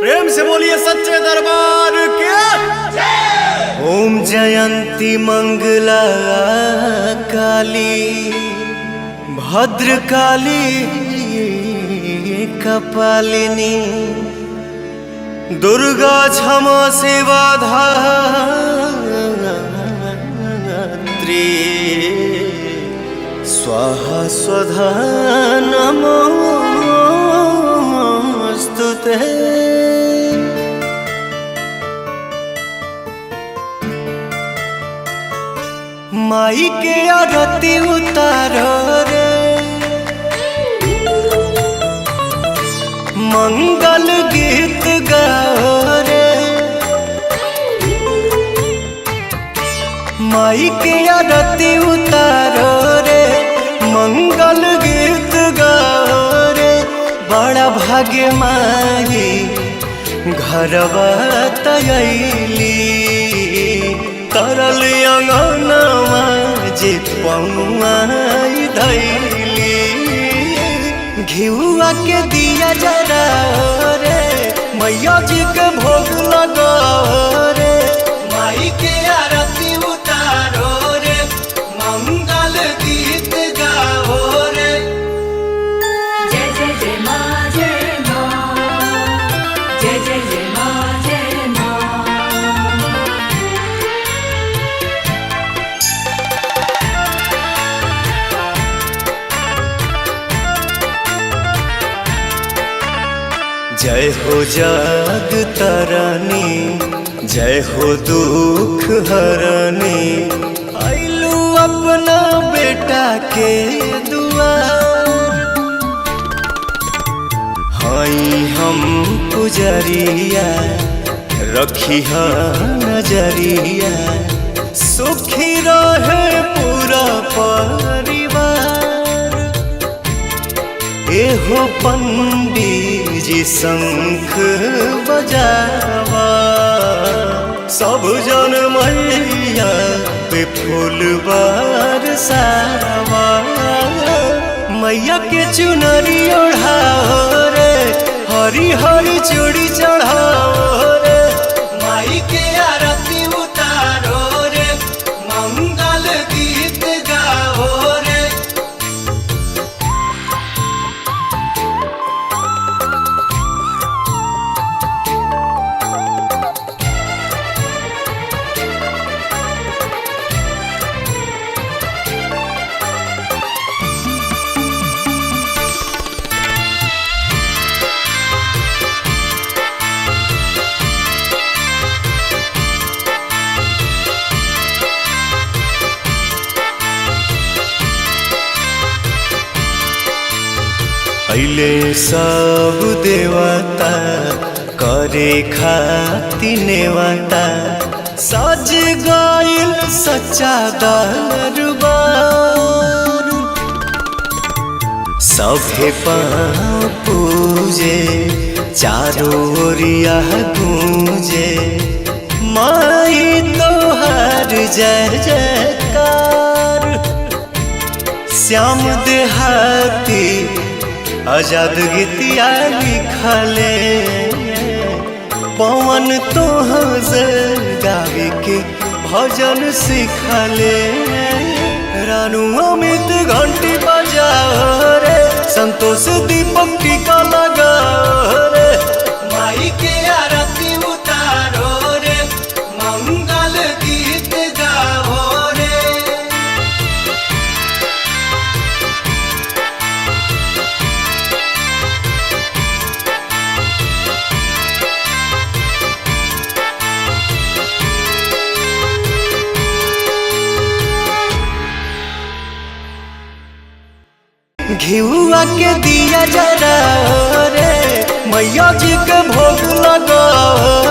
प्रेम से बोलिए सच्चे दरबार के। ओम जयंती मंगला काली भद्र काली कपालिनी दुर्गा क्षमा सेवा धात्री स्वाहा स्वधा नमोस्तुते। माई के आरती उतारो रे मंगल गीत गाओ रे। माई के आरती उतारो रे मंगल गीत गाओ रे। बड़ा भाग्य माई घरवा तयली तरल अंगनवा जे पौआई धैली। घिउआ के दिया जरा रे मैया जी के भोग लगाओ रे। माई के आरती उतारो रे मंगल गीत गाओ रे। जय जय जय माँ जय माँ जय जय जय माँ जय माँ। जय हो जग तरनी जय हो दुख हरनी आइलू अपना बेटा के दुआर। हाई हम पुजरिया रखी नजरिया सुखी रहे पूरा परिवार। एहो पंडित जी शंख बजावा सब जन मैया पे फूल बरसावा। मैया के चुनरी ओढ़ाओ रे हरी हरी चूड़ी चढ़ाओ रे। माई के आरती उतारो रे मंगल गीत गाओ रे। पहले सब देवता करे खातिर नेवता सज गइल सच्चा दरबार। सभे पाँव पूजे चारों ओरिया गूंजे माई तोहार जय जयकार। श्याम देहाती आजाद गीतिया लिखले पवन तोहर गावे के भजन सिखले। रानू अमित घंटी बजाओ रे संतोष दीपक टीका लगाओ रे। माई के आरती उतारो रे मंगल गीत गाओ रे। घिउआ के दिया जरा रे मैया जी के भोग लगाओ